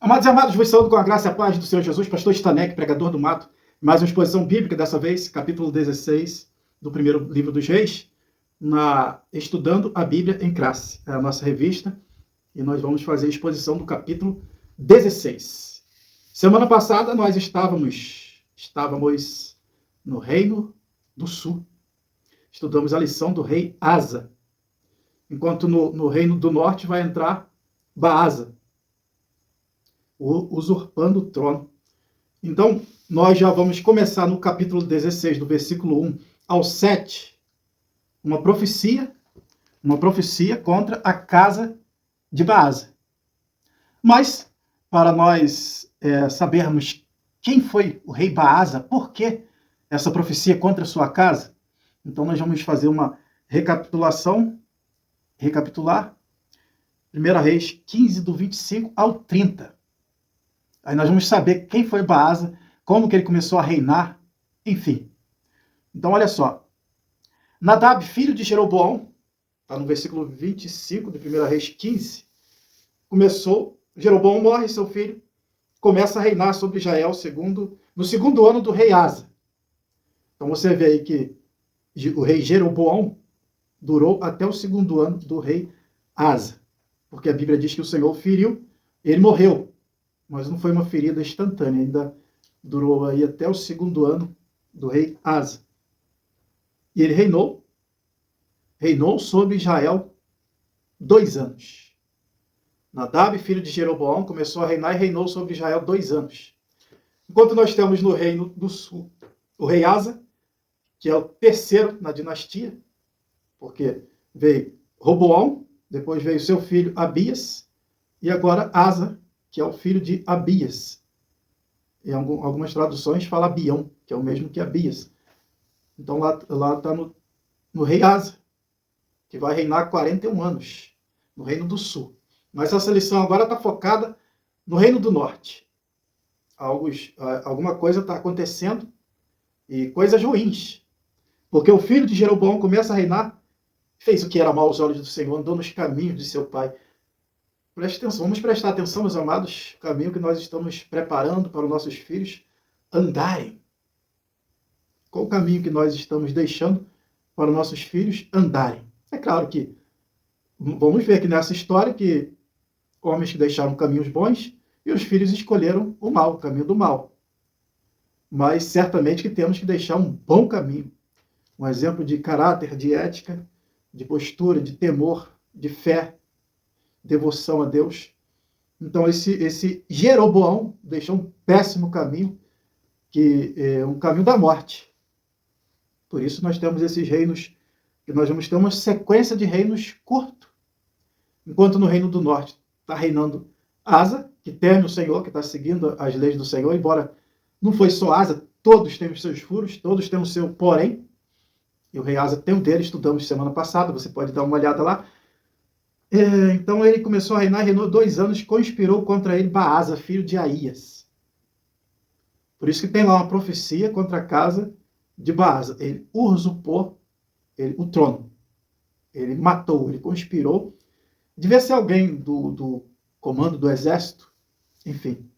Amados e amados, vos saúdo com a graça e a paz do Senhor Jesus, pastor Stanek, pregador do mato. Mais uma exposição bíblica, dessa vez, capítulo 16 do primeiro livro dos Reis, Estudando a Bíblia em Classe. É a nossa revista e nós vamos fazer a exposição do capítulo 16. Semana passada nós estávamos no Reino do Sul. Estudamos a lição do rei Asa. Enquanto no Reino do Norte vai entrar Baasa, usurpando o trono. Então, nós já vamos começar no capítulo 16, do versículo 1 ao 7, uma profecia contra a casa de Baasa. Mas, para nós sabermos quem foi o rei Baasa, por que essa profecia contra a sua casa, então nós vamos fazer uma recapitular 1 Reis 15, do 25 ao 30. Aí nós vamos saber quem foi Baasa, como que ele começou a reinar, enfim. Então, olha só. Nadab, filho de Jeroboão, está no versículo 25 de 1 Reis 15, Jeroboão morre, seu filho, começa a reinar sobre Israel no segundo ano do rei Asa. Então você vê aí que o rei Jeroboão durou até o segundo ano do rei Asa, porque a Bíblia diz que o Senhor feriu, ele morreu. Mas não foi uma ferida instantânea, ainda durou aí até o segundo ano do rei Asa. E ele reinou sobre Israel 2 anos. Nadab, filho de Jeroboão, começou a reinar e reinou sobre Israel 2 anos. Enquanto nós temos no Reino do Sul o rei Asa, que é o terceiro na dinastia, porque veio Roboão, depois veio seu filho Abias, e agora Asa, que é o filho de Abias. Em algumas traduções fala Abião, que é o mesmo que Abias. Então lá está no rei Asa, que vai reinar 41 anos no Reino do Sul. Mas essa lição agora está focada no Reino do Norte. Alguma coisa está acontecendo, e coisas ruins. Porque o filho de Jeroboão começa a reinar, fez o que era mal aos olhos do Senhor, andou nos caminhos de seu pai. Preste atenção, vamos prestar atenção, meus amados, no caminho que nós estamos preparando para os nossos filhos andarem. Qual o caminho que nós estamos deixando para os nossos filhos andarem? É claro que vamos ver aqui nessa história que homens que deixaram caminhos bons e os filhos escolheram o mal, o caminho do mal. Mas certamente que temos que deixar um bom caminho, um exemplo de caráter, de ética, de postura, de temor, de fé, devoção a Deus. Então esse Jeroboão deixou um péssimo caminho, que é um caminho da morte. Por isso nós temos esses reinos, que nós vamos ter uma sequência de reinos curto. Enquanto no Reino do Norte está reinando Asa, que teme o Senhor, que está seguindo as leis do Senhor, embora não foi só Asa, todos têm os seus furos, todos têm o seu porém, e o rei Asa tem o dele, estudamos semana passada, você pode dar uma olhada lá. Então ele começou a reinar, reinou 2 anos, conspirou contra ele Baasa, filho de Aías. Por isso que tem lá uma profecia contra a casa de Baasa. Ele usurpou o trono. Ele matou, ele conspirou. Devia ser alguém do comando do exército. Enfim,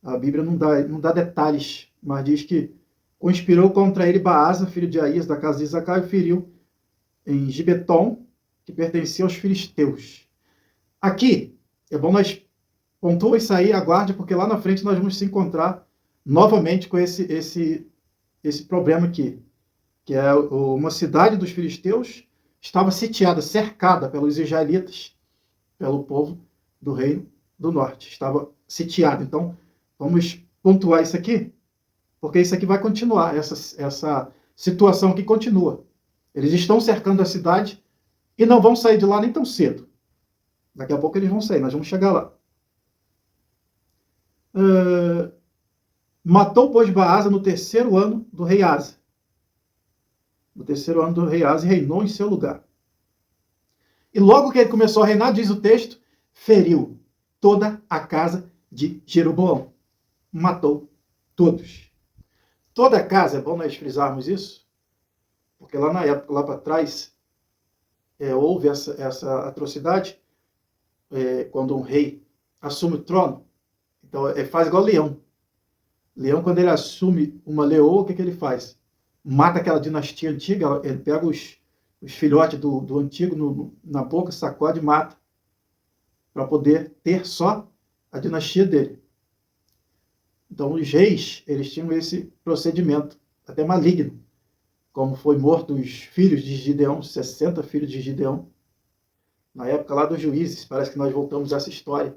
a Bíblia não dá detalhes, mas diz que conspirou contra ele Baasa, filho de Aías, da casa de Isacar, e feriu em Gibeton, que pertencia aos filisteus. Aqui, é bom nós pontuar isso aí, aguarde, porque lá na frente nós vamos se encontrar novamente com esse problema aqui, que é uma cidade dos filisteus, estava sitiada, cercada pelos israelitas, pelo povo do Reino do Norte. Estava sitiada. Então, vamos pontuar isso aqui, porque isso aqui vai continuar, essa situação aqui continua. Eles estão cercando a cidade, e não vão sair de lá nem tão cedo. Daqui a pouco eles vão sair, nós vamos chegar lá. Matou, pois, Baasa no 3º ano do rei Asa. No 3º ano do rei Asa, e reinou em seu lugar. E logo que ele começou a reinar, diz o texto, feriu toda a casa de Jeroboão. Matou todos. Toda a casa, é bom nós frisarmos isso, porque lá na época, lá para trás, houve essa atrocidade, quando um rei assume o trono, Então, ele faz igual leão. Leão, quando ele assume uma leoa, o que ele faz? Mata aquela dinastia antiga, ele pega os filhotes do antigo na boca, sacode e mata, para poder ter só a dinastia dele. Então, os reis, eles tinham esse procedimento, até maligno, como foi morto os filhos de Gideão, 60 filhos de Gideão, na época lá dos juízes. Parece que nós voltamos a essa história.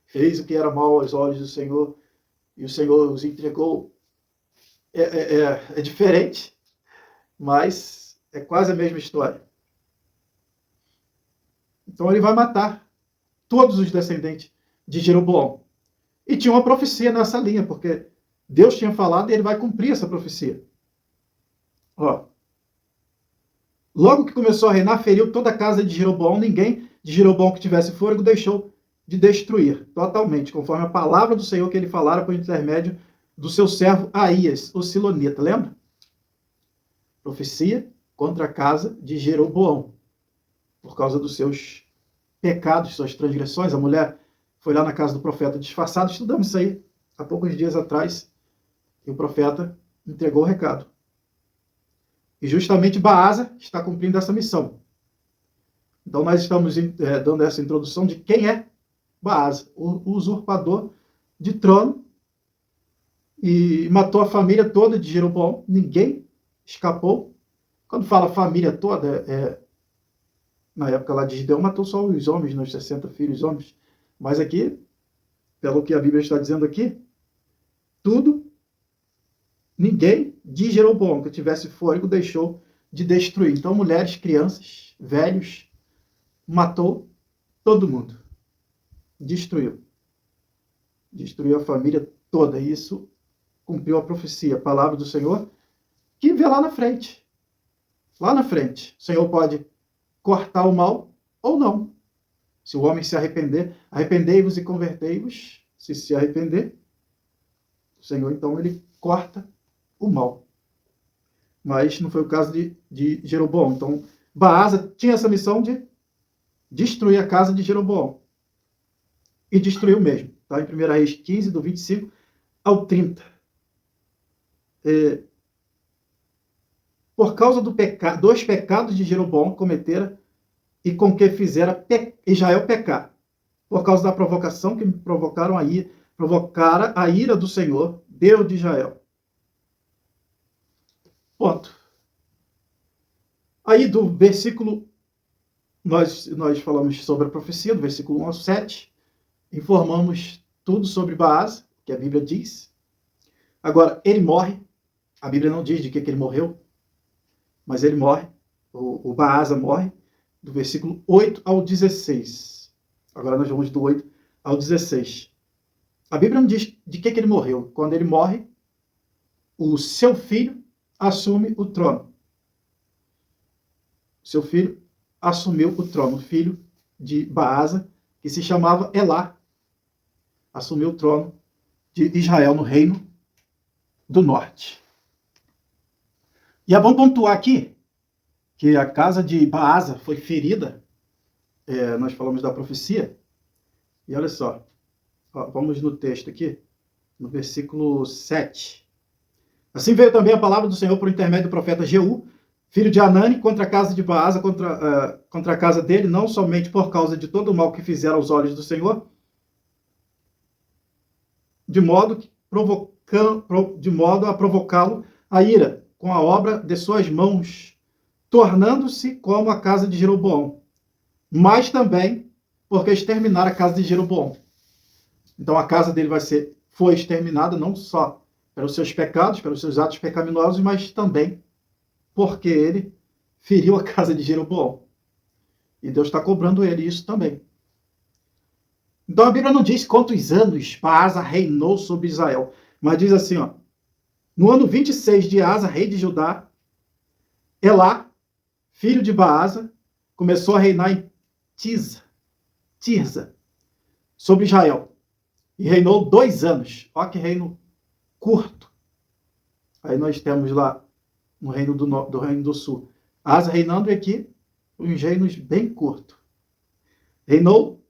Fez o que era mal aos olhos do Senhor, e o Senhor os entregou. É diferente, mas é quase a mesma história. Então ele vai matar todos os descendentes de Jeroboão. E tinha uma profecia nessa linha, porque Deus tinha falado e ele vai cumprir essa profecia. Ó. Logo que começou a reinar, feriu toda a casa de Jeroboão. Ninguém de Jeroboão que tivesse fôlego deixou de destruir totalmente, conforme a palavra do Senhor que ele falara por intermédio do seu servo Aías, o Silonita. Lembra? Profecia contra a casa de Jeroboão, por causa dos seus pecados, suas transgressões. A mulher foi lá na casa do profeta disfarçado. Estudamos isso aí há poucos dias atrás, e o profeta entregou o recado. E justamente Baasa está cumprindo essa missão. Então nós estamos dando essa introdução de quem é Baasa, o usurpador de trono, e matou a família toda de Jeroboão. Ninguém escapou. Quando fala família toda, na época lá de Gideão, matou só os homens, os 60 filhos homens. Mas aqui, pelo que a Bíblia está dizendo aqui, ninguém de Jeroboão que tivesse fôlego deixou de destruir. Então, mulheres, crianças, velhos, matou todo mundo. Destruiu. Destruiu a família toda. E isso cumpriu a profecia, a palavra do Senhor, que vê lá na frente. Lá na frente. O Senhor pode cortar o mal ou não. Se o homem se arrepender, arrependei-vos e convertei-vos. Se arrepender, o Senhor, então, ele corta o mal. Mas não foi o caso de Jeroboão. Então, Baasa tinha essa missão de destruir a casa de Jeroboão. E destruiu mesmo. Está em 1 Reis 15, do 25 ao 30. Por causa dos pecados de Jeroboão cometera e com que fizera Israel pecar. Por causa da provocação que provocara a ira do Senhor, Deus de Israel. Ponto. Aí do versículo, nós falamos sobre a profecia, do versículo 1 ao 7, informamos tudo sobre Baasa, que a Bíblia diz. Agora, ele morre. A Bíblia não diz de que ele morreu, mas ele morre. O Baasa morre, do versículo 8 ao 16. Agora nós vamos do 8 ao 16. A Bíblia não diz de que ele morreu. Quando ele morre, o seu filho assume o trono. Seu filho assumiu o trono. O filho de Baasa, que se chamava Elá, assumiu o trono de Israel no reino do norte. E é bom pontuar aqui que a casa de Baasa foi ferida. Nós falamos da profecia. E olha só, vamos no texto aqui, no versículo 7. Assim veio também a palavra do Senhor por intermédio do profeta Jeú, filho de Anani, contra a casa de Baasa, contra a casa dele, não somente por causa de todo o mal que fizeram aos olhos do Senhor, de modo a provocá-lo a ira com a obra de suas mãos, tornando-se como a casa de Jeroboão, mas também porque exterminar a casa de Jeroboão. Então a casa dele foi exterminada não só pelos seus pecados, pelos seus atos pecaminosos, mas também porque ele feriu a casa de Jeroboão. E Deus está cobrando ele isso também. Então a Bíblia não diz quantos anos Baasa reinou sobre Israel, mas diz assim, no ano 26 de Asa, rei de Judá, Elá, filho de Baasa, começou a reinar em Tirza, sobre Israel. E reinou 2 anos. Olha que reino curto. Aí nós temos lá no reino do Reino do Sul, Asa reinando, e aqui uns reinos bem curtos. Reinou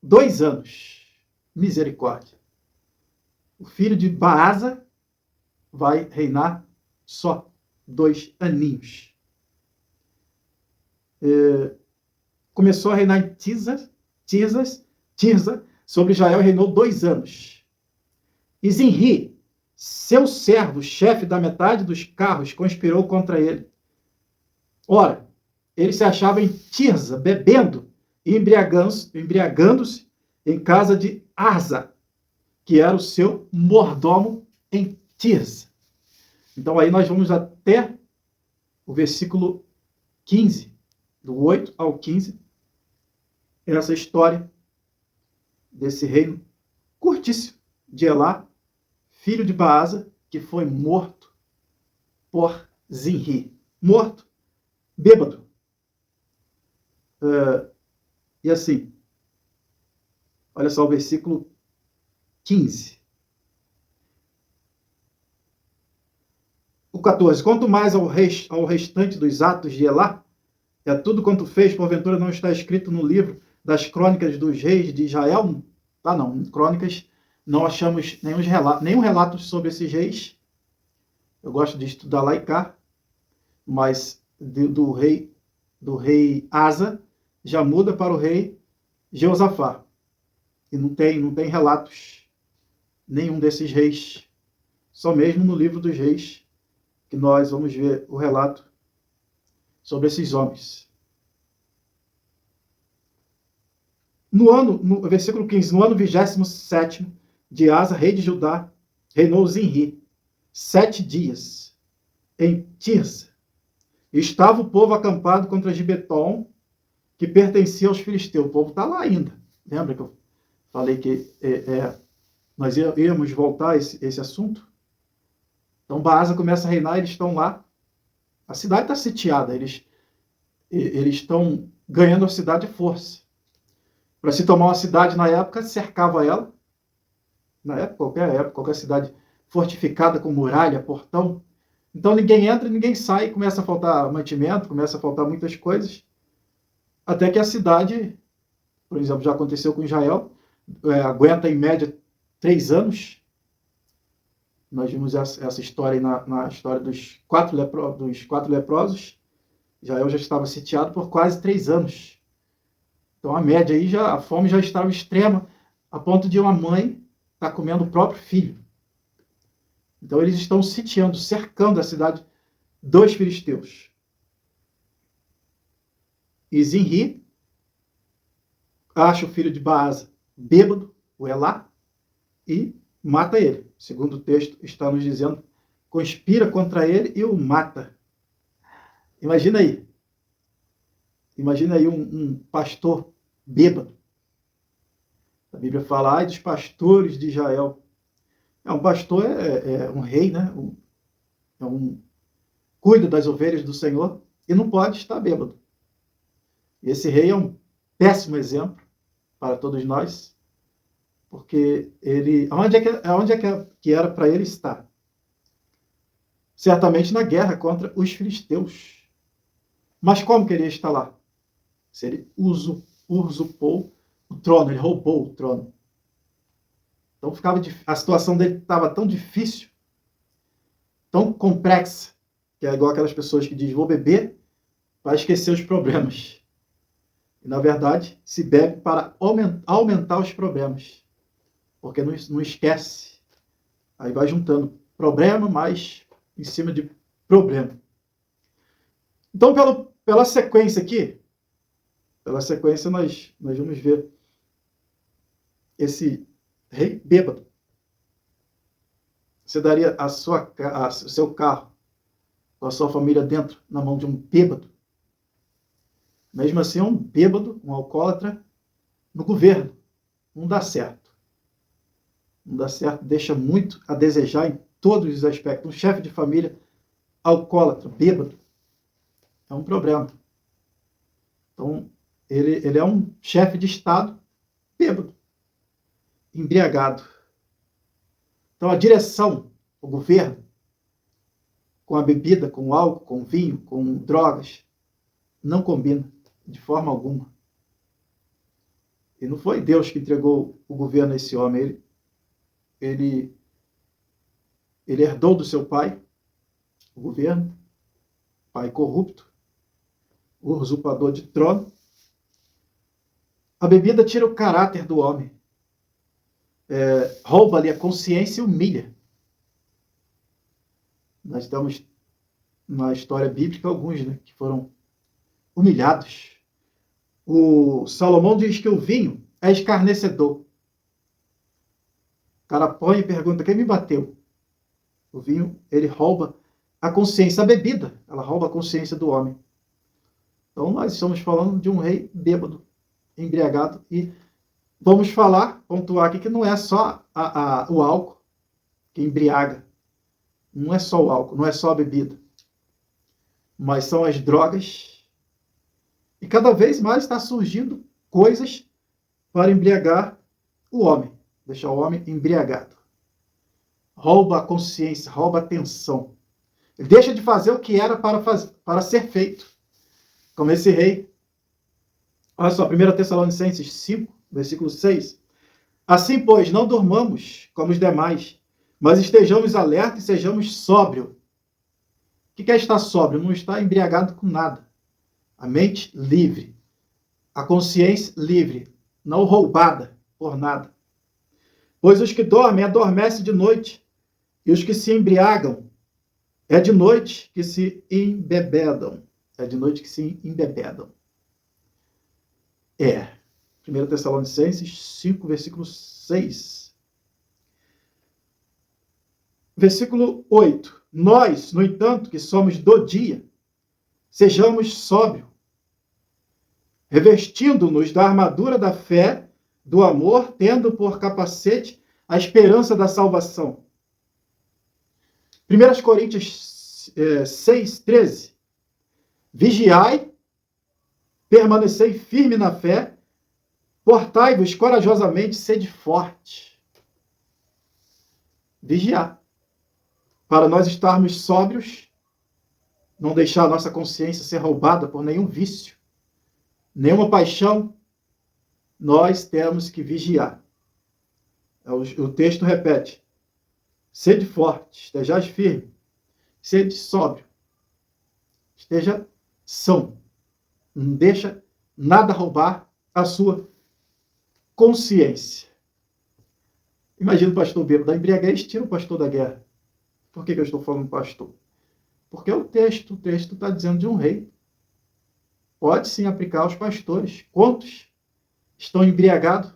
2 anos. Misericórdia. O filho de Baasa vai reinar só 2 aninhos. Começou a reinar em Tirza, sobre Israel, reinou 2 anos. E Zinri, seu servo, chefe da metade dos carros, conspirou contra ele. Ora, ele se achava em Tirza, bebendo e embriagando-se em casa de Arza, que era o seu mordomo em Tirza. Então aí nós vamos até o versículo 15, do 8 ao 15, essa história desse reino curtíssimo de Elá, filho de Baasa, que foi morto por Zinri. Morto, bêbado. E assim, olha só o versículo 15. O 14. Quanto mais ao restante dos atos de Elá, é tudo quanto fez, porventura não está escrito no livro das crônicas dos reis de Israel? Ah, não. Em crônicas não achamos nenhum relato sobre esses reis. Eu gosto de estudar lá e cá, mas do rei Asa já muda para o rei Jeosafá. E não tem relatos nenhum desses reis. Só mesmo no livro dos reis que nós vamos ver o relato sobre esses homens. No versículo 15, no ano 27º de Asa, rei de Judá, reinou Zinri 7 dias em Tirza. Estava o povo acampado contra Gibeton, que pertencia aos filisteus. O povo está lá ainda. Lembra que eu falei que nós íamos voltar a esse assunto? Então Baasa começa a reinar, eles estão lá. A cidade está sitiada, eles estão ganhando a cidade à força. Para se tomar uma cidade na época, cercava ela. Na época, qualquer cidade fortificada com muralha, portão. Então ninguém entra, ninguém sai, começa a faltar mantimento, começa a faltar muitas coisas. Até que a cidade, por exemplo, já aconteceu com Israel, aguenta em média 3 anos. Nós vimos essa história na história dos quatro leprosos. Israel já estava sitiado por quase 3 anos. Então a média aí, a fome já estava extrema, a ponto de uma mãe estar comendo o próprio filho. Então eles estão sitiando, cercando a cidade dos filisteus. E Zinri acha o filho de Baasa bêbado, o Elá, e mata ele. Segundo o texto está nos dizendo, conspira contra ele e o mata. Imagina aí. Imagina aí um pastor bêbado. A Bíblia fala, ai dos pastores de Israel. Um pastor é um rei, né? Cuida das ovelhas do Senhor e não pode estar bêbado. Esse rei é um péssimo exemplo para todos nós, porque ele, aonde é que era para ele estar? Certamente na guerra contra os filisteus. Mas como queria estar lá? Se ele usurpou o trono, ele roubou o trono. Então a situação dele estava tão difícil, tão complexa, que é igual aquelas pessoas que dizem, vou beber para esquecer os problemas. E, na verdade, se bebe para aumentar os problemas. Porque não esquece. Aí vai juntando problema, mais em cima de problema. Então, pela sequência aqui, nós vamos ver esse rei bêbado. Você daria o seu carro com a sua família dentro na mão de um bêbado? Mesmo assim, um bêbado, um alcoólatra, no governo. Não dá certo. Não dá certo, deixa muito a desejar em todos os aspectos. Um chefe de família alcoólatra, bêbado, é um problema. Então, ele é um chefe de Estado bêbado, embriagado. Então, a direção, o governo, com a bebida, com o álcool, com o vinho, com drogas, não combina de forma alguma. E não foi Deus que entregou o governo a esse homem. Ele Ele herdou do seu pai o governo, pai corrupto, usurpador de trono. A bebida tira o caráter do homem, rouba-lhe a consciência e humilha. Nós temos na história bíblica alguns, né, que foram humilhados. O Salomão diz que o vinho é escarnecedor. O cara põe e pergunta: quem me bateu? O vinho, ele rouba a consciência. A bebida, ela rouba a consciência do homem. Então nós estamos falando de um rei bêbado, embriagado. E vamos pontuar aqui que não é só o álcool que embriaga. Não é só o álcool, não é só a bebida. Mas são as drogas. E cada vez mais está surgindo coisas para embriagar o homem. Deixar o homem embriagado. Rouba a consciência, rouba a atenção. Ele deixa de fazer o que era para ser feito. Como esse rei. Olha só, 1 Tessalonicenses 5, versículo 6. Assim, pois, não durmamos como os demais, mas estejamos alerta e sejamos sóbrios. O que é estar sóbrio? Não estar embriagado com nada. A mente livre. A consciência livre. Não roubada por nada. Pois os que dormem, adormecem de noite. E os que se embriagam, é de noite que se embebedam. É de noite que se embebedam. 1 Tessalonicenses 5, versículo 6. Versículo 8. Nós, no entanto, que somos do dia, sejamos sóbrios, revestindo-nos da armadura da fé, do amor, tendo por capacete a esperança da salvação. 1 Coríntios 6, 13. Vigiai, permanecei firme na fé, portai-vos corajosamente, sede forte. Vigiar. Para nós estarmos sóbrios, não deixar a nossa consciência ser roubada por nenhum vício, nenhuma paixão, nós temos que vigiar. O texto repete: sede forte, estejais firme, sede sóbrio, esteja são. Não deixa nada roubar a sua consciência. Imagina o pastor bêbado, da embriaguez tira o pastor da guerra. Por que eu estou falando pastor? Porque o texto está dizendo de um rei. Pode sim aplicar aos pastores. Quantos estão embriagados?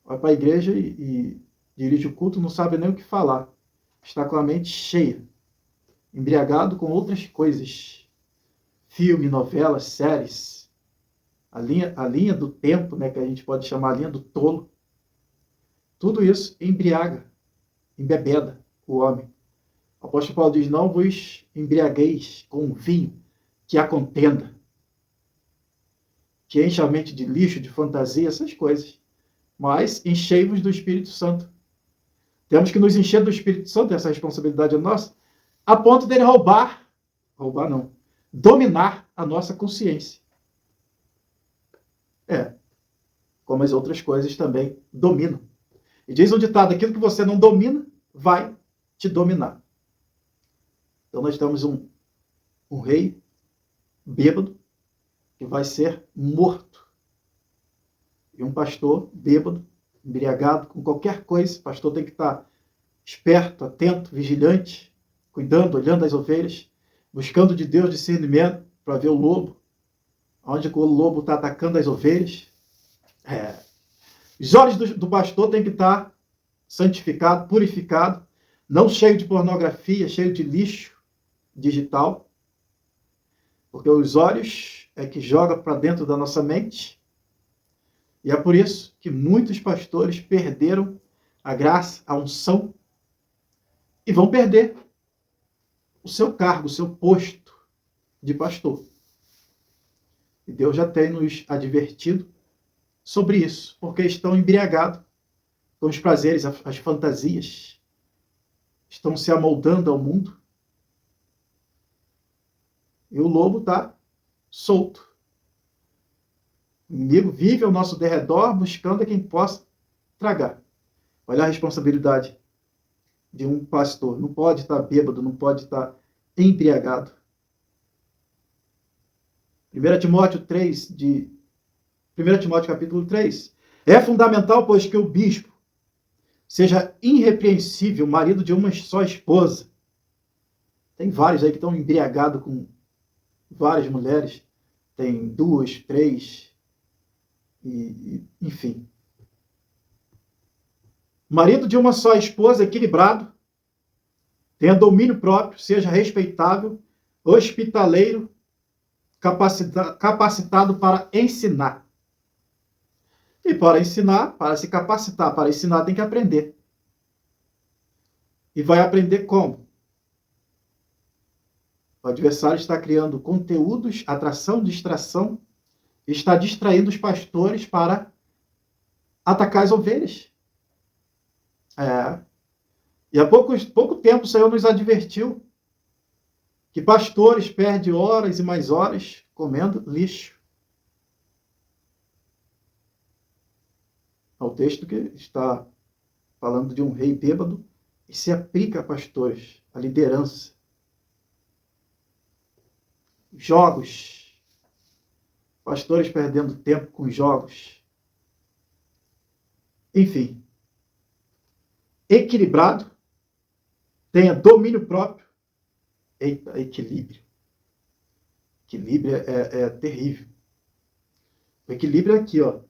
Vai para a igreja e dirige o culto, não sabe nem o que falar. Está com a mente cheia. Embriagado com outras coisas. Filme, novelas, séries. A linha do tempo, né, que a gente pode chamar a linha do tolo. Tudo isso embriaga, embebeda o homem. O apóstolo Paulo diz: não vos embriagueis com vinho que há contenda, que enche a mente de lixo, de fantasia, essas coisas. Mas enchei-vos do Espírito Santo. Temos que nos encher do Espírito Santo, essa responsabilidade é nossa, a ponto dele dominar a nossa consciência. Como as outras coisas também dominam. E diz um ditado: aquilo que você não domina, vai te dominar. Então nós temos um rei bêbado que vai ser morto. E um pastor bêbado, embriagado com qualquer coisa. O pastor tem que estar esperto, atento, vigilante, cuidando, olhando as ovelhas, buscando de Deus discernimento para ver o lobo, onde o lobo está atacando as ovelhas. Os olhos do pastor têm que estar santificado, purificado, não cheio de pornografia, cheio de lixo digital, porque os olhos é que jogam para dentro da nossa mente, e é por isso que muitos pastores perderam a graça, a unção, e vão perder o seu cargo, o seu posto de pastor. E Deus já tem nos advertido sobre isso, porque estão embriagados com os prazeres, as fantasias, estão se amoldando ao mundo, e o lobo está solto. O inimigo vive ao nosso derredor, buscando a quem possa tragar. Olha a responsabilidade de um pastor. Não pode estar bêbado, não pode estar embriagado. 1 Timóteo 3, 1 Timóteo capítulo 3. É fundamental, pois, que o bispo seja irrepreensível, marido de uma só esposa. Tem vários aí que estão embriagados com várias mulheres. Tem 2, 3, enfim. Marido de uma só esposa, equilibrado, tenha domínio próprio, seja respeitável, hospitaleiro, capacitado para ensinar. E para ensinar, para se capacitar, para ensinar tem que aprender. E vai aprender como? O adversário está criando conteúdos, atração, distração, está distraindo os pastores para atacar as ovelhas. E há pouco tempo o Senhor nos advertiu que pastores perdem horas e mais horas comendo lixo. É o texto que está falando de um rei bêbado e se aplica a pastores, a liderança. Jogos. Pastores perdendo tempo com jogos. Enfim. Equilibrado. Tenha domínio próprio. Eita, equilíbrio. Equilíbrio é terrível. O equilíbrio é aqui, ó.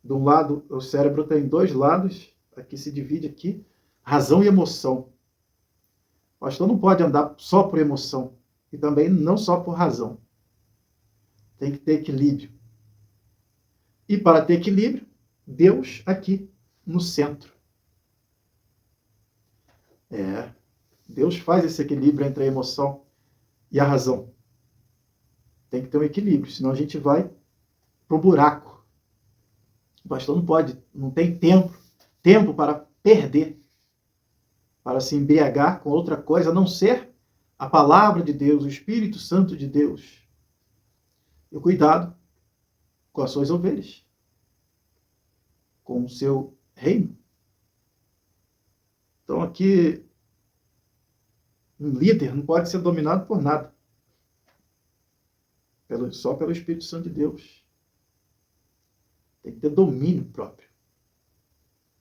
De um lado, o cérebro tem 2 lados. Aqui se divide aqui. Razão e emoção. O pastor não pode andar só por emoção. E também não só por razão. Tem que ter equilíbrio. E para ter equilíbrio, Deus aqui no centro. Deus faz esse equilíbrio entre a emoção e a razão. Tem que ter um equilíbrio, senão a gente vai pro buraco. O pastor não pode, não tem tempo para perder, para se embriagar com outra coisa, a não ser a palavra de Deus, o Espírito Santo de Deus. E o cuidado com as suas ovelhas, com o seu reino. Então aqui, um líder não pode ser dominado por nada. Só pelo Espírito Santo de Deus. Tem que ter domínio próprio.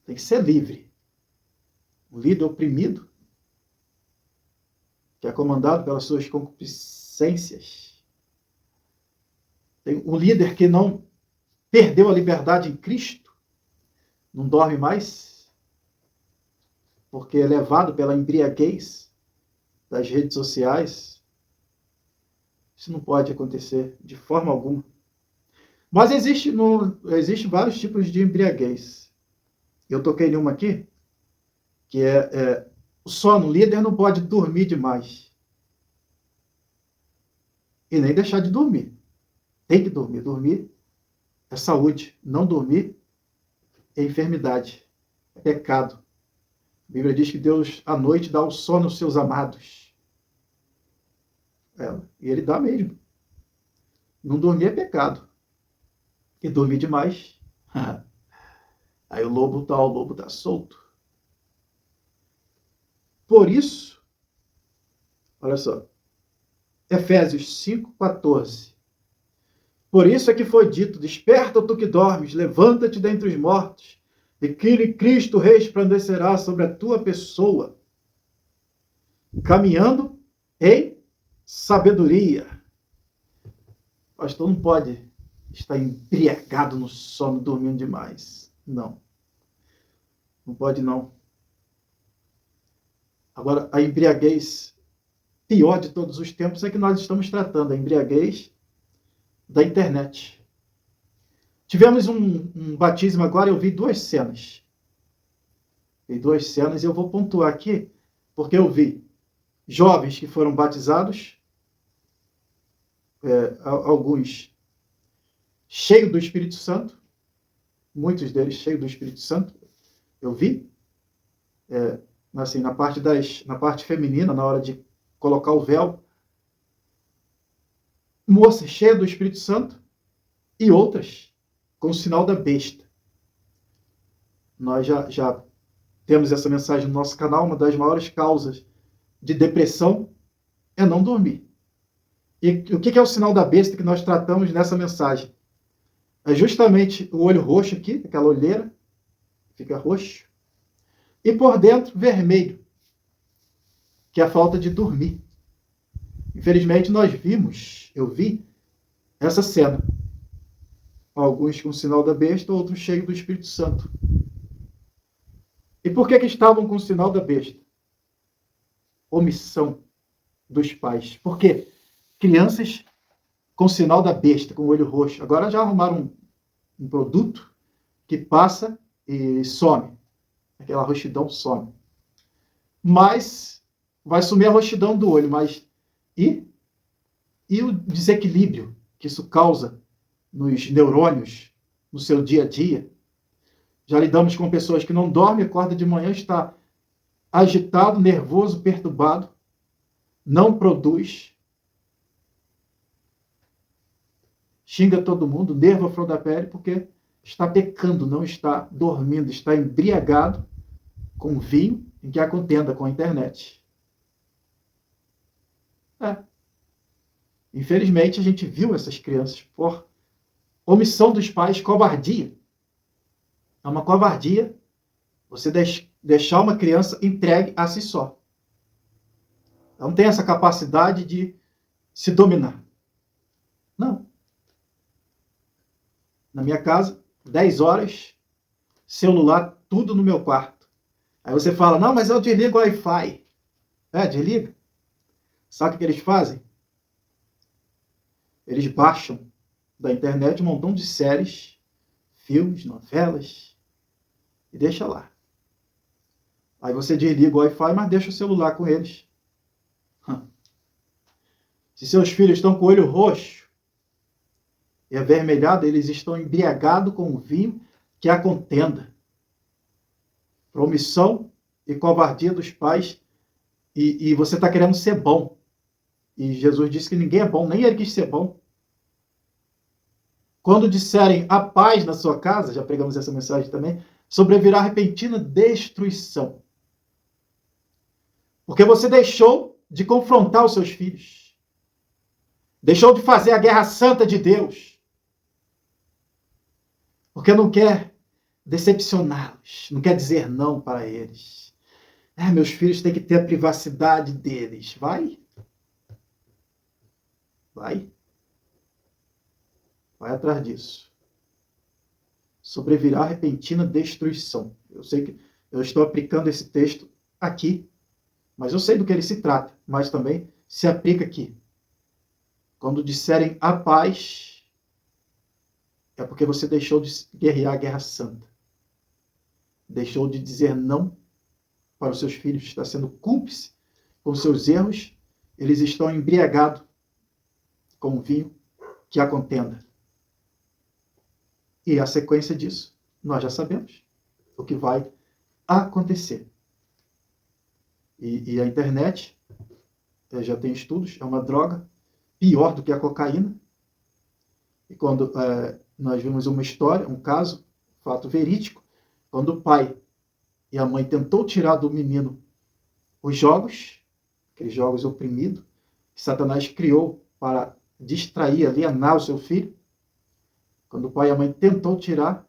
Tem que ser livre. Um líder oprimido, que é comandado pelas suas concupiscências. Tem um líder que não perdeu a liberdade em Cristo, não dorme mais, porque é levado pela embriaguez das redes sociais. Isso não pode acontecer de forma alguma. Mas existe vários tipos de embriaguez. Eu toquei em uma aqui, que o sono. O líder não pode dormir demais. E nem deixar de dormir. Tem que dormir. Dormir é saúde. Não dormir é enfermidade. É pecado. A Bíblia diz que Deus, à noite, dá o sono aos seus amados. E ele dá mesmo. Não dormir é pecado. E dormir demais, aí o lobo tá solto. Por isso, olha só, Efésios 5,14. Por isso é que foi dito: desperta tu que dormes, levanta-te dentre os mortos, e que Cristo resplandecerá sobre a tua pessoa, caminhando em sabedoria. O pastor não pode estar embriagado no sono, dormindo demais. Não. Não pode, não. Agora, a embriaguez pior de todos os tempos é que nós estamos tratando, a embriaguez da internet. Tivemos um batismo agora, eu vi 2 cenas. Vi 2 cenas e eu vou pontuar aqui, porque eu vi jovens que foram batizados, alguns cheios do Espírito Santo, muitos deles cheios do Espírito Santo, eu vi, assim, na parte feminina, na hora de colocar o véu, moças cheias do Espírito Santo e outras com o sinal da besta. Nós já temos essa mensagem no nosso canal, uma das maiores causas de depressão é não dormir. E o que é o sinal da besta que nós tratamos nessa mensagem? É justamente o olho roxo aqui, aquela olheira, fica roxo, e por dentro vermelho, que é a falta de dormir. Infelizmente eu vi essa cena. Alguns com o sinal da besta, outros cheios do Espírito Santo. E por que estavam com o sinal da besta? Omissão dos pais. Por quê? Crianças com o sinal da besta, com o olho roxo. Agora já arrumaram um produto que passa e some. Aquela roxidão some. Mas vai sumir a roxidão do olho, mas e o desequilíbrio que isso causa nos neurônios, no seu dia a dia? Já lidamos com pessoas que não dormem, acorda de manhã, está agitado, nervoso, perturbado, não produz, xinga todo mundo, nervo à flor da pele, porque está pecando, não está dormindo, está embriagado com vinho em que há contenda com a internet. Infelizmente, a gente viu essas crianças por omissão dos pais, covardia. É uma covardia você deixar uma criança entregue a si só. Ela não tem essa capacidade de se dominar. Não. Na minha casa, 10 horas, celular, tudo no meu quarto. Aí você fala, não, mas eu desligo o Wi-Fi. Desliga. Sabe o que eles fazem? Eles baixam da internet um montão de séries, filmes, novelas, e deixa lá. Aí você desliga o Wi-Fi, mas deixa o celular com eles. Se seus filhos estão com o olho roxo e avermelhado, eles estão embriagados com o vinho que há contenda. Por omissão e covardia dos pais, e você está querendo ser bom. E Jesus disse que ninguém é bom, nem ele quis ser bom. Quando disserem a paz na sua casa, já pregamos essa mensagem também, sobrevirá repentina destruição. Porque você deixou de confrontar os seus filhos. Deixou de fazer a guerra santa de Deus. Porque não quer decepcioná-los, não quer dizer não para eles. Meus filhos têm que ter a privacidade deles. Vai. Vai atrás disso. Sobrevirá repentina destruição. Eu sei que eu estou aplicando esse texto aqui, mas eu sei do que ele se trata, mas também se aplica aqui. Quando disserem a paz, é porque você deixou de guerrear a guerra santa. Deixou de dizer não para os seus filhos, está sendo cúmplice com seus erros, eles estão embriagados com o vinho que há contenda. E a sequência disso, nós já sabemos o que vai acontecer. E a internet, já tem estudos, é uma droga pior do que a cocaína. E quando nós vimos uma história, um caso, fato verídico, quando o pai e a mãe tentou tirar do menino os jogos, aqueles jogos oprimidos, que Satanás criou para distrair, alienar o seu filho. Quando o pai e a mãe tentou tirar,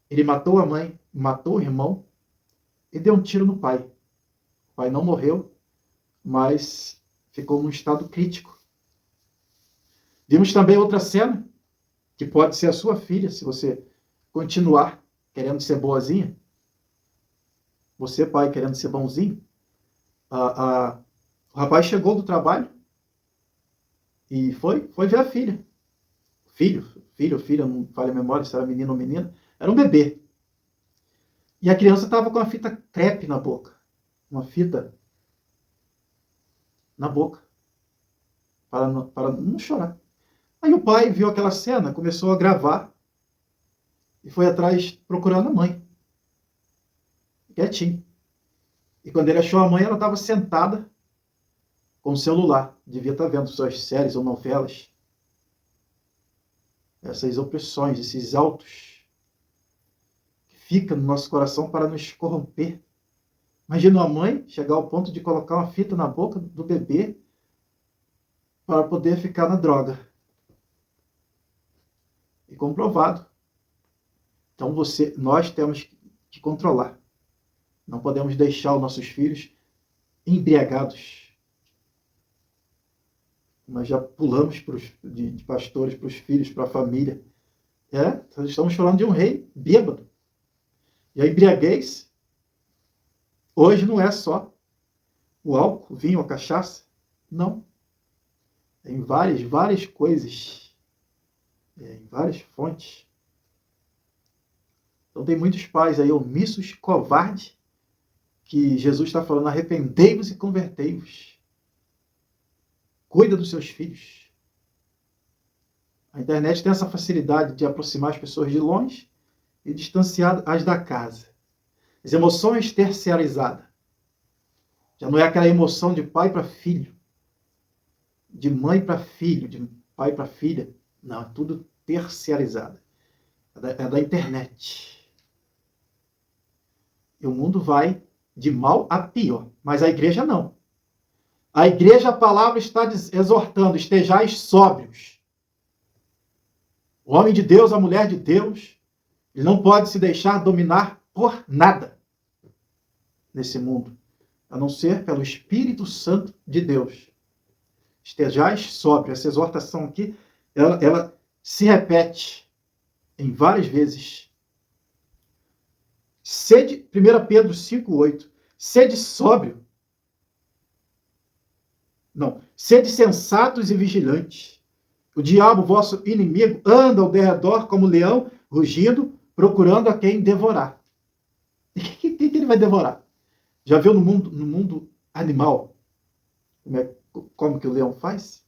ele matou a mãe, matou o irmão e deu um tiro no pai. O pai não morreu, mas ficou num estado crítico. Vimos também outra cena, que pode ser a sua filha, se você continuar querendo ser boazinha. Você, pai, querendo ser bonzinho. O rapaz chegou do trabalho e foi ver a filha. Filho ou filha, não falha a memória se era menino ou menina. Era um bebê. E a criança estava com uma fita crepe na boca. Uma fita na boca. Para não chorar. Aí o pai viu aquela cena, começou a gravar e foi atrás procurando a mãe. Quietinho. E quando ele achou a mãe, ela estava sentada com o celular. Devia estar vendo suas séries ou novelas. Essas opressões, esses autos que ficam no nosso coração para nos corromper. Imagina uma mãe chegar ao ponto de colocar uma fita na boca do bebê para poder ficar na droga. E comprovado. Então nós temos que controlar. Não podemos deixar os nossos filhos embriagados. Nós já pulamos de pastores para os filhos, para a família. Nós estamos falando de um rei bêbado. E a embriaguez hoje não é só o álcool, o vinho, a cachaça. Não. Tem várias coisas. Em várias fontes. Então tem muitos pais aí omissos, covardes, que Jesus está falando, arrependei-vos e convertei-vos. Cuida dos seus filhos. A internet tem essa facilidade de aproximar as pessoas de longe e distanciar as da casa. As emoções terciarizadas. Já não é aquela emoção de pai para filho, de mãe para filho, de pai para filha. Não, é tudo terciarizado. É da internet. E o mundo vai de mal a pior. Mas a igreja não. A igreja, a palavra está exortando, estejais sóbrios. O homem de Deus, a mulher de Deus, ele não pode se deixar dominar por nada nesse mundo, a não ser pelo Espírito Santo de Deus. Estejais sóbrios. Essa exortação aqui, ela se repete em várias vezes. Sede, 1 Pedro 5,8. Sede sóbrio. Não. Sede sensatos e vigilantes. O diabo, vosso inimigo, anda ao derredor como leão, rugindo, procurando a quem devorar. E quem que ele vai devorar? Já viu no mundo animal como que o leão faz?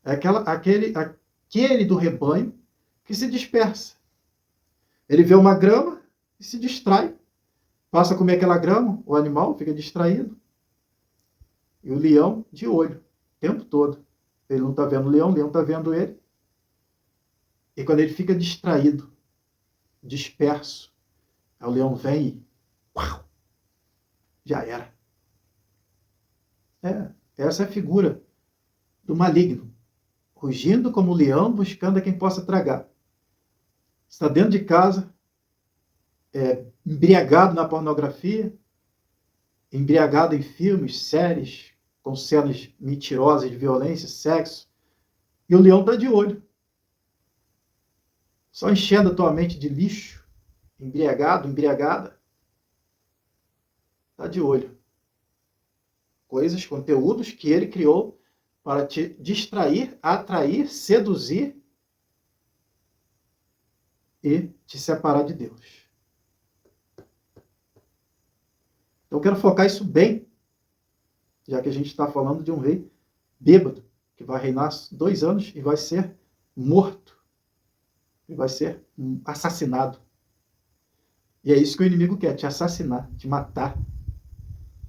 É aquele do rebanho que se dispersa. Ele vê uma grama e se distrai. Passa a comer aquela grama, o animal fica distraído. E o leão de olho, o tempo todo. Ele não está vendo o leão está vendo ele. E quando ele fica distraído, disperso, aí o leão vem e uau, já era. Essa é a figura do maligno. Rugindo como leão, buscando a quem possa tragar. Está dentro de casa, embriagado na pornografia, embriagado em filmes, séries, com cenas mentirosas de violência, sexo, e o leão está de olho. Só enchendo a tua mente de lixo, embriagado, embriagada, está de olho. Coisas, conteúdos que ele criou para te distrair, atrair, seduzir e te separar de Deus. Então eu quero focar isso bem, já que a gente está falando de um rei bêbado, que vai reinar 2 anos e vai ser morto. Ele vai ser assassinado. E é isso que o inimigo quer, te assassinar, te matar.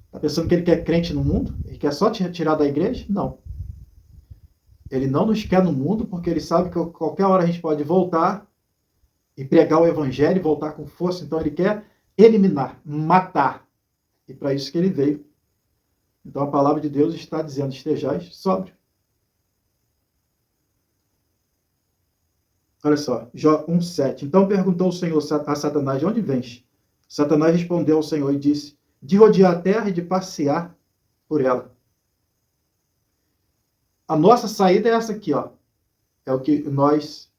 Está pensando que ele quer crente no mundo? Ele quer só te tirar da igreja? Não. Ele não nos quer no mundo porque ele sabe que qualquer hora a gente pode voltar e pregar o evangelho e voltar com força. Então ele quer eliminar, matar. E para isso que ele veio. Então a palavra de Deus está dizendo, estejais sóbrio. Olha só, Jó 1,7. Então perguntou o Senhor a Satanás, de onde vens? Satanás respondeu ao Senhor e disse, de rodear a terra e de passear por ela. A nossa saída é essa aqui, ó. É o que nós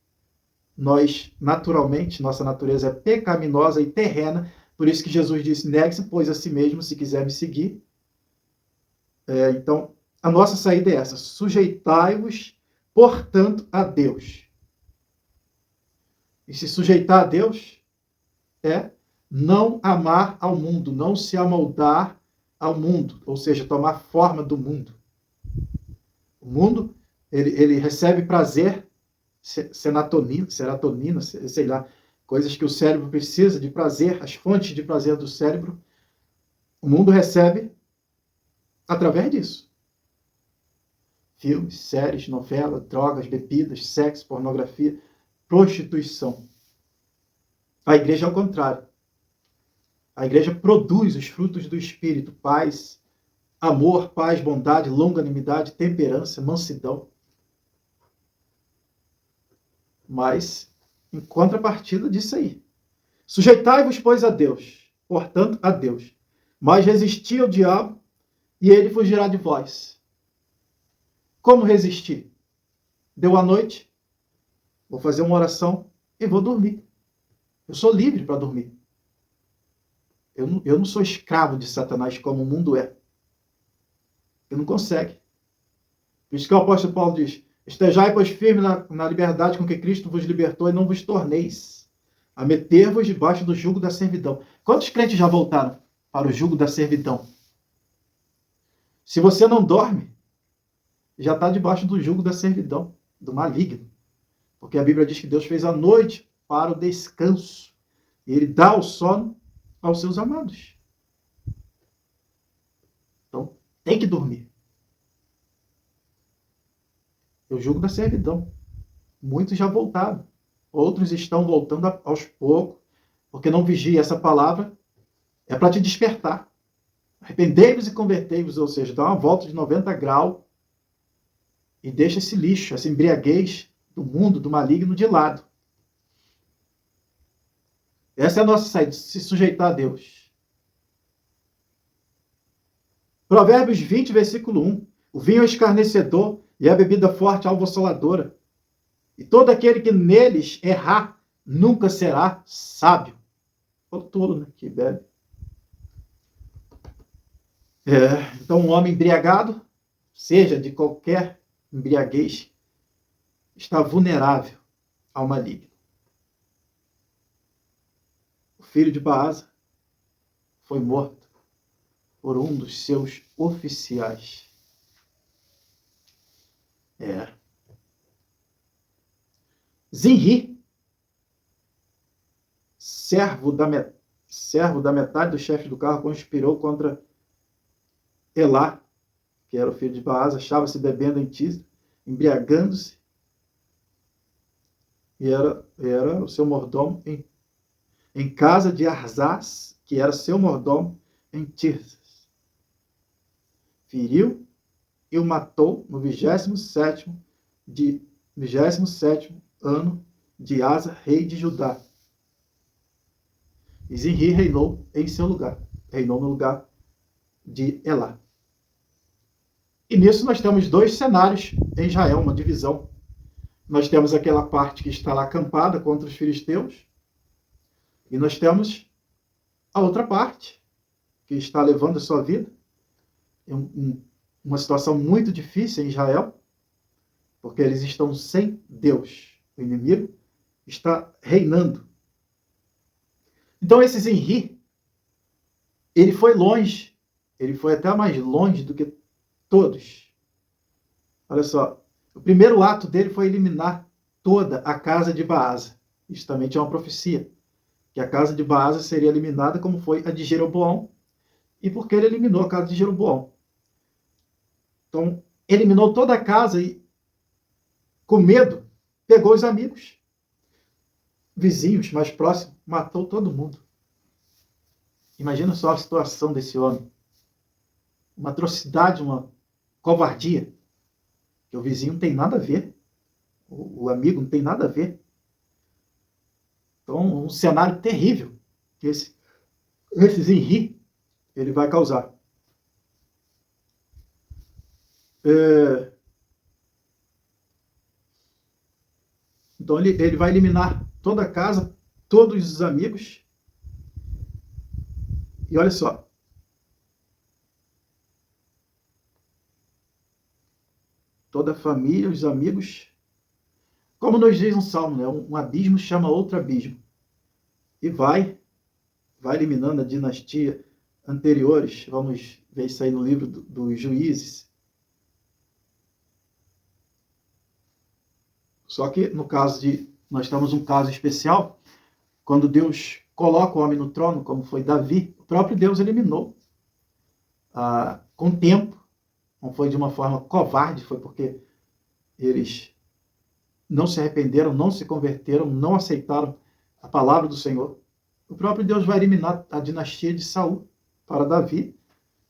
naturalmente, nossa natureza é pecaminosa e terrena, por isso que Jesus disse, negue-se, pois a si mesmo, se quiser me seguir. Então, a nossa saída é essa, sujeitai-vos, portanto, a Deus. E se sujeitar a Deus é não amar ao mundo, não se amoldar ao mundo, ou seja, tomar forma do mundo. O mundo, ele recebe prazer, serotonina, sei lá, coisas que o cérebro precisa de prazer, as fontes de prazer do cérebro, o mundo recebe através disso. Filmes, séries, novelas, drogas, bebidas, sexo, pornografia, prostituição. A igreja é o contrário. A igreja produz os frutos do Espírito: paz, amor, paz, bondade, longanimidade, temperança, mansidão. Mas, em contrapartida disso aí, sujeitai-vos, pois, a Deus, portanto, a Deus, mas resisti ao diabo, e ele fugirá de vós. Como resistir? Deu a noite, vou fazer uma oração e vou dormir. Eu sou livre para dormir. Eu não sou escravo de Satanás como o mundo é. Ele não consegue. Por isso que o apóstolo Paulo diz: estejai, pois, firme na liberdade com que Cristo vos libertou, e não vos torneis a meter-vos debaixo do jugo da servidão. Quantos crentes já voltaram para o jugo da servidão? Se você não dorme, já está debaixo do jugo da servidão, do maligno. Porque a Bíblia diz que Deus fez a noite para o descanso. E ele dá o sono aos seus amados. Então, tem que dormir. O jugo da servidão. Muitos já voltaram. Outros estão voltando aos poucos, porque não vigia. Essa palavra é para te despertar. Arrependei-vos e convertei-vos, ou seja, dá uma volta de 90 graus e deixa esse lixo, essa embriaguez do mundo, do maligno, de lado. Essa é a nossa saída, se sujeitar a Deus. Provérbios 20, versículo 1. O vinho é escarnecedor e a bebida forte alvossaladora. E todo aquele que neles errar nunca será sábio. O tolo, né, que bebe. Então, um homem embriagado, seja de qualquer embriaguez, está vulnerável ao maligno. O filho de Baasa foi morto por um dos seus oficiais. Zinri, servo da metade do chefe do carro, conspirou contra Elá, que era o filho de Baasa, achava-se bebendo em Tisra, embriagando-se, e era o seu mordomo em casa de Arzás, que era seu mordomo em Tirzas. Feriu e o matou no 27º ano de Asa, rei de Judá. E Zinri reinou em seu lugar. Reinou no lugar de Elá. E nisso nós temos dois cenários em Israel, uma divisão. Nós temos aquela parte que está lá acampada contra os filisteus, e nós temos a outra parte que está levando a sua vida em uma situação muito difícil em Israel, porque eles estão sem Deus. O inimigo está reinando. Então esse Zinri, ele foi longe, ele foi até mais longe do que todos. Olha só, o primeiro ato dele foi eliminar toda a casa de Baasa. Isso também tinha uma profecia, que a casa de Baasa seria eliminada como foi a de Jeroboão, e porque ele eliminou a casa de Jeroboão. Então, eliminou toda a casa e, com medo, pegou os amigos, vizinhos mais próximos, matou todo mundo. Imagina só a situação desse homem. Uma atrocidade, uma covardia. Que o vizinho não tem nada a ver. O amigo não tem nada a ver. Então, um cenário terrível que esse Zinri, ele vai causar. Então, ele vai eliminar toda a casa, todos os amigos. E olha só. Toda a família, os amigos. Como nos diz um salmo, né? Um abismo chama outro abismo. E vai eliminando a dinastia anteriores. Vamos ver isso aí no livro dos Juízes. Só que no caso nós temos um caso especial, quando Deus coloca o homem no trono, como foi Davi, o próprio Deus eliminou. Com o tempo, não foi de uma forma covarde, foi porque eles não se arrependeram, não se converteram, não aceitaram a palavra do Senhor. o próprio Deus vai eliminar a dinastia de Saul para Davi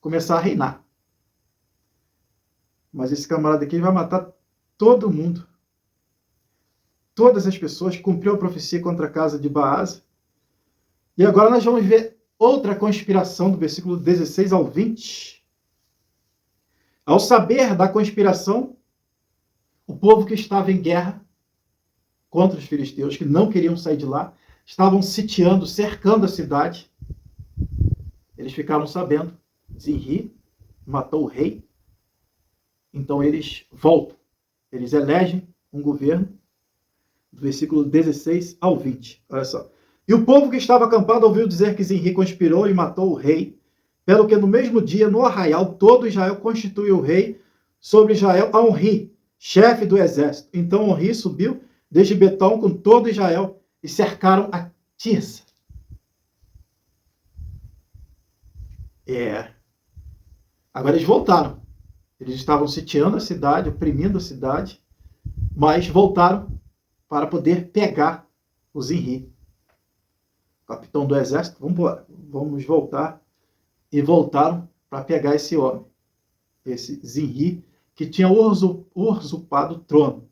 começar a reinar. Mas esse camarada aqui vai matar todo mundo. Todas as pessoas, cumpriu a profecia contra a casa de Baasa. E agora nós vamos ver outra conspiração do versículo 16 ao 20. Ao saber da conspiração, o povo que estava em guerra contra os filisteus, que não queriam sair de lá, estavam sitiando, cercando a cidade. Eles ficaram sabendo. Zinri matou o rei. Então eles voltam. Eles elegem um governo. Do versículo 16 ao 20. Olha só. E o povo que estava acampado ouviu dizer que Zinri conspirou e matou o rei, pelo que no mesmo dia, no arraial, todo Israel constituiu o rei sobre Israel a Onri, chefe do exército. Então Onri subiu desde Betão com todo Israel e cercaram a Tirsa. Agora eles voltaram. Eles estavam sitiando a cidade, oprimindo a cidade, mas voltaram para poder pegar o Zinri. Capitão do exército, vamos voltar. E voltaram para pegar esse homem, esse Zinri, que tinha usurpado o trono.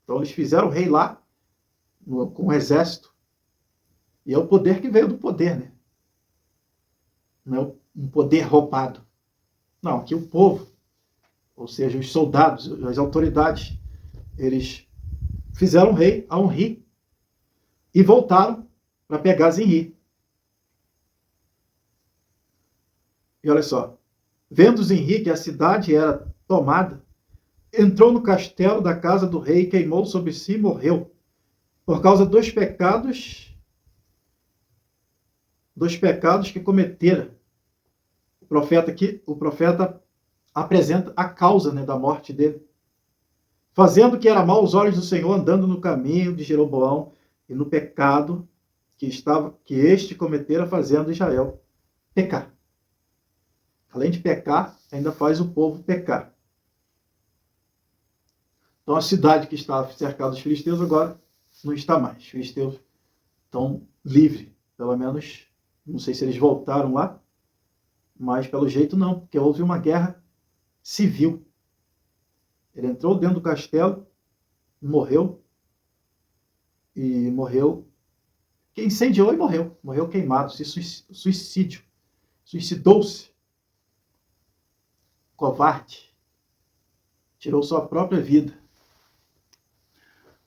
Então eles fizeram o rei lá, com o exército. E é o poder que veio do poder, né? Não é um poder roubado. Não, aqui o povo, ou seja, os soldados, as autoridades, eles fizeram o rei a Onri e voltaram para pegar Zinri. E olha só, vendo Zinri que a cidade era tomada, entrou no castelo da casa do rei, queimou sobre si e morreu, por causa dos pecados que cometera. O profeta apresenta a causa, né, da morte dele. Fazendo o que era mal aos olhos do Senhor, andando no caminho de Jeroboão e no pecado que este cometera, fazendo Israel pecar. Além de pecar, ainda faz o povo pecar. Então a cidade que estava cercada dos filisteus agora não está mais. Os filisteus estão livres. Pelo menos, não sei se eles voltaram lá, mas pelo jeito não, porque houve uma guerra civil. Ele entrou dentro do castelo, morreu, que incendiou e morreu queimado, suicidou-se, covarde, tirou sua própria vida.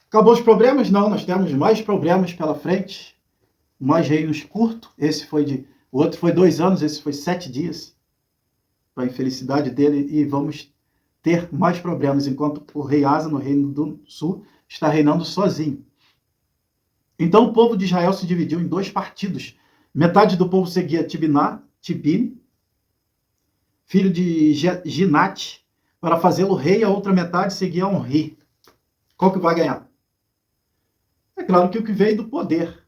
Acabou os problemas? Não, nós temos mais problemas pela frente, mais reinos curtos, o outro foi 2 anos, esse foi 7 dias, para a infelicidade dele, e vamos ter mais problemas, enquanto o rei Asa, no reino do sul, está reinando sozinho. Então o povo de Israel se dividiu em 2 partidos. Metade do povo seguia Tibni, filho de Ginate, para fazê-lo rei, a outra metade seguia Onri. Qual que vai ganhar? É claro que o que veio do poder,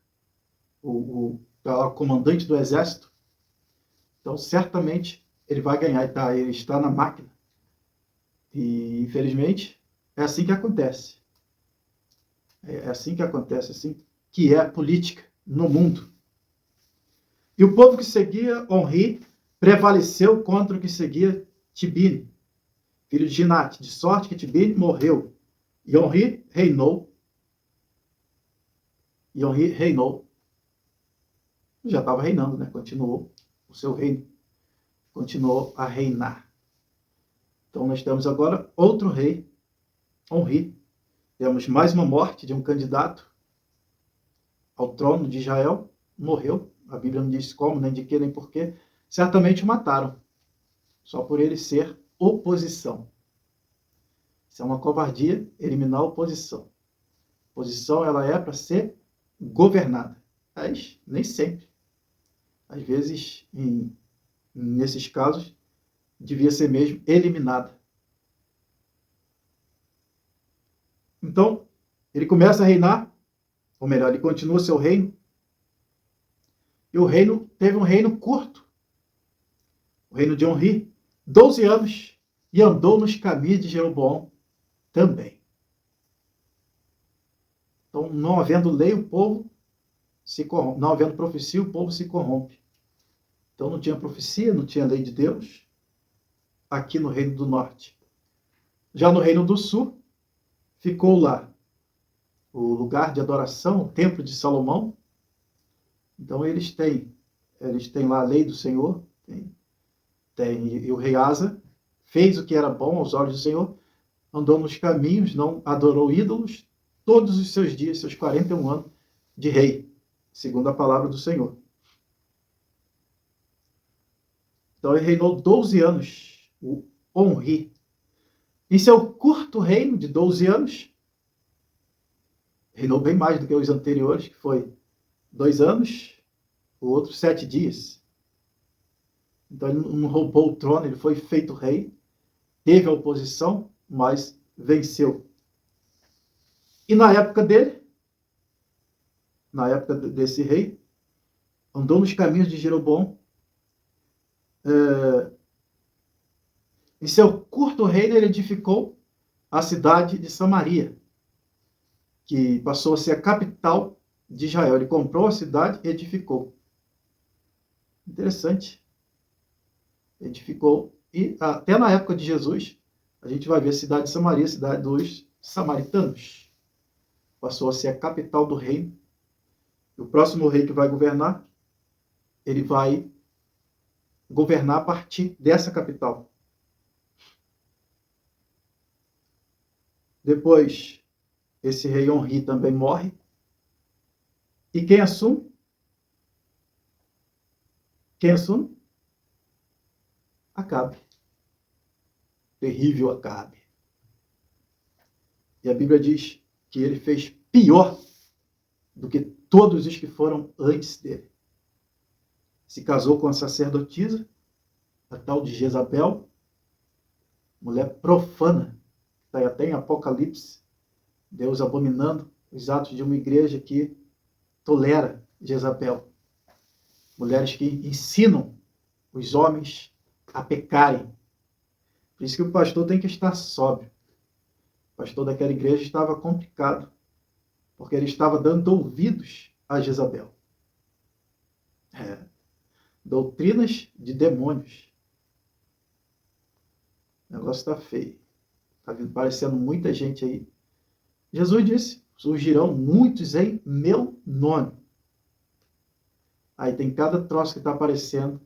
o comandante do exército. Então certamente ele vai ganhar, ele está na máquina. E, infelizmente, é assim que acontece. É assim que acontece, assim que é a política no mundo. E o povo que seguia Onri prevaleceu contra o que seguia Tibni, filho de Ginate, de sorte que Tibni morreu. E Onri reinou. Já estava reinando, né? Continuou o seu reino. Continuou a reinar. Então, nós temos agora outro rei, Onri. Temos mais uma morte de um candidato ao trono de Israel. Morreu. A Bíblia não diz como, nem de que, nem porquê. Certamente o mataram. Só por ele ser oposição. Isso é uma covardia, eliminar a oposição. A oposição, ela é para ser governada. Mas nem sempre. Às vezes, nesses casos, devia ser mesmo eliminada. Então, ele começa a reinar, ou melhor, ele continua seu reino. E o reino teve um reino curto. O reino de Onri, 12 anos, e andou nos caminhos de Jeroboão também. Então, não havendo lei, o povo se corrompe. Não havendo profecia, o povo se corrompe. Então não tinha profecia, não tinha lei de Deus aqui no Reino do Norte. Já no Reino do Sul, ficou lá o lugar de adoração, o Templo de Salomão. Então eles têm lá a lei do Senhor, e o rei Asa fez o que era bom aos olhos do Senhor, andou nos caminhos, não adorou ídolos, todos os seus dias, seus 41 anos de rei, segundo a palavra do Senhor. Então ele reinou 12 anos, o Onri. Em seu curto reino de 12 anos, reinou bem mais do que os anteriores, que foi 2 anos, o outro 7 dias. Então ele não roubou o trono, ele foi feito rei, teve a oposição, mas venceu. E na época dele, na época desse rei, andou nos caminhos de Jeroboão. Em seu curto reino, ele edificou a cidade de Samaria, que passou a ser a capital de Israel. Ele comprou a cidade e edificou. Interessante. Edificou. E até na época de Jesus, a gente vai ver a cidade de Samaria, a cidade dos samaritanos. Passou a ser a capital do reino. E o próximo rei que vai governar, ele vai governar a partir dessa capital. Depois, esse rei Onri também morre. E quem assume? Quem assume? Acabe. Terrível Acabe. E a Bíblia diz que ele fez pior do que todos os que foram antes dele. Se casou com a sacerdotisa, a tal de Jezabel, mulher profana, está até em Apocalipse, Deus abominando os atos de uma igreja que tolera Jezabel. Mulheres que ensinam os homens a pecarem. Por isso que o pastor tem que estar sóbrio. O pastor daquela igreja estava complicado, porque ele estava dando ouvidos a Jezabel. Doutrinas de demônios. O negócio está feio. Está aparecendo muita gente aí. Jesus disse, surgirão muitos em meu nome. Aí tem cada troço que está aparecendo.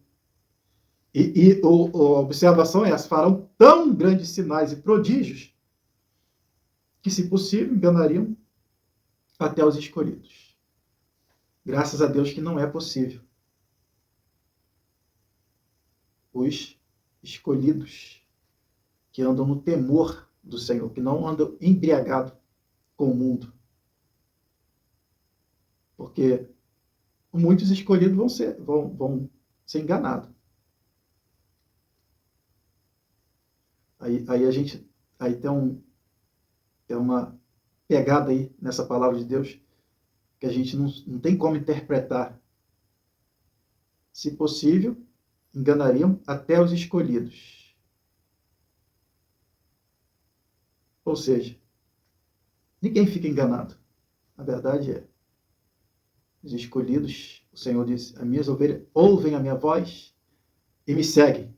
A observação é essa, farão tão grandes sinais e prodígios que, se possível, enganariam até os escolhidos. Graças a Deus que não é possível. Os escolhidos que andam no temor do Senhor, que não andam embriagados com o mundo. Porque muitos escolhidos vão ser enganados. Aí tem uma pegada aí nessa palavra de Deus que a gente não tem como interpretar. Se possível, enganariam até os escolhidos. Ou seja, ninguém fica enganado. A verdade é, os escolhidos, o Senhor disse, as minhas ovelhas ouvem a minha voz e me seguem.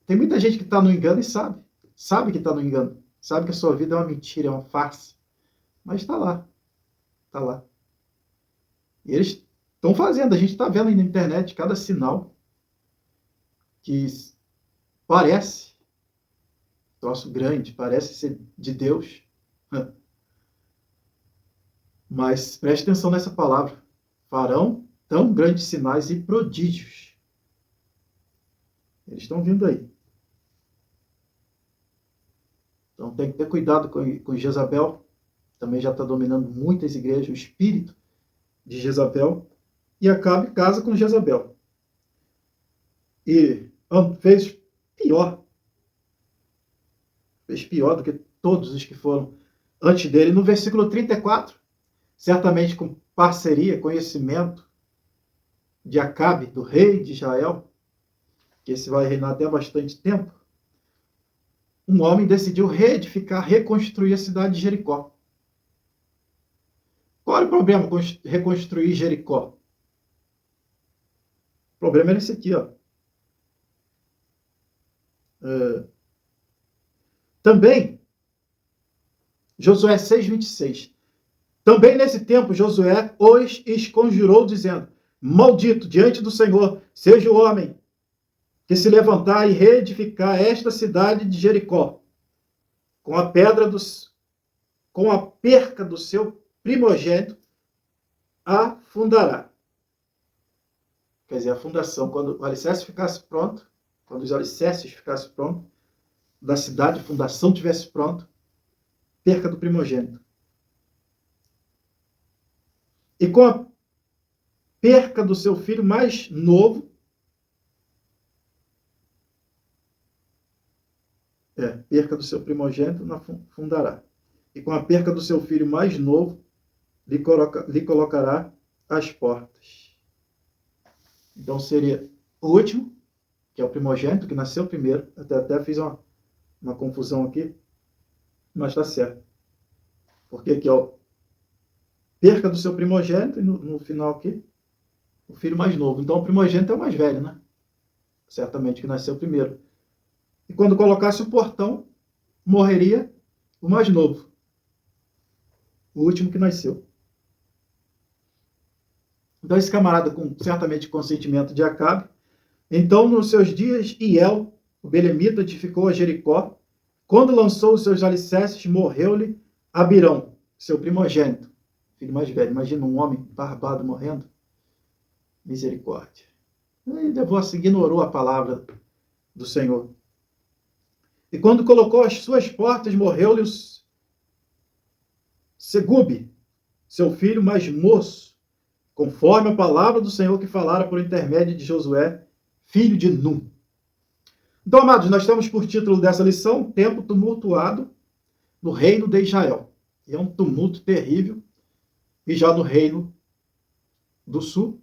Tem muita gente que está no engano e sabe que está no engano, sabe que a sua vida é uma mentira, é uma farsa, mas está lá. E eles estão fazendo, a gente está vendo aí na internet cada sinal que parece troço grande, parece ser de Deus. Mas preste atenção nessa palavra. Farão tão grandes sinais e prodígios. Eles estão vindo aí. Então tem que ter cuidado com Jezabel. Também já está dominando muitas igrejas, o espírito de Jezabel. E Acabe casa com Jezabel. E fez pior. Fez pior do que todos os que foram antes dele. No versículo 34, certamente com parceria, conhecimento de Acabe, do rei de Israel, que esse vai reinar até bastante tempo, um homem decidiu reedificar, reconstruir a cidade de Jericó. Qual era o problema com reconstruir Jericó? O problema era esse aqui, ó. Também, Josué 6:26. Também nesse tempo, Josué os esconjurou, dizendo: Maldito diante do Senhor seja o homem que se levantar e reedificar esta cidade de Jericó, com a perca do seu primogênito, a fundará. Quer dizer, a fundação, quando o alicerce ficasse pronto, quando os alicerces ficassem prontos, da cidade, a fundação tivesse pronto, perca do primogênito. E com a perca do seu filho mais novo, perca do seu primogênito, fundará. E com a perca do seu filho mais novo, lhe colocará as portas. Então seria o último, que é o primogênito, que nasceu primeiro. Até fiz uma confusão aqui, mas está certo. Porque aqui, ó, perca do seu primogênito, e no final aqui, o filho mais novo. Então o primogênito é o mais velho, né? Certamente que nasceu primeiro. E quando colocasse o portão, morreria o mais novo. O último que nasceu. Então esse camarada, com certamente consentimento de Acabe, então nos seus dias, Hiel, o belemita, edificou a Jericó. Quando lançou os seus alicerces, morreu-lhe Abirão, seu primogênito, filho mais velho. Imagina um homem barbado morrendo. Misericórdia. E Devosso ignorou a palavra do Senhor. E quando colocou as suas portas, morreu-lhe Segube, seu filho mais moço, conforme a palavra do Senhor que falara por intermédio de Josué, filho de Num. Então, amados, nós temos por título dessa lição, Tempo Tumultuado no Reino de Israel. E é um tumulto terrível. E já no Reino do Sul,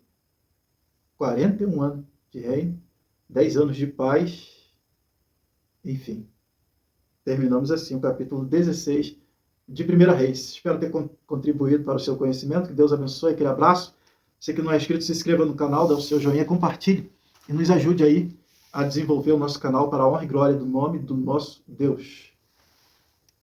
41 anos de reino, 10 anos de paz, enfim. Terminamos assim o capítulo 16 de 1 Reis. Espero ter contribuído para o seu conhecimento. Que Deus abençoe. Aquele abraço. Você que não é inscrito, se inscreva no canal, dê o seu joinha, compartilhe e nos ajude aí a desenvolver o nosso canal para a honra e glória do nome do nosso Deus.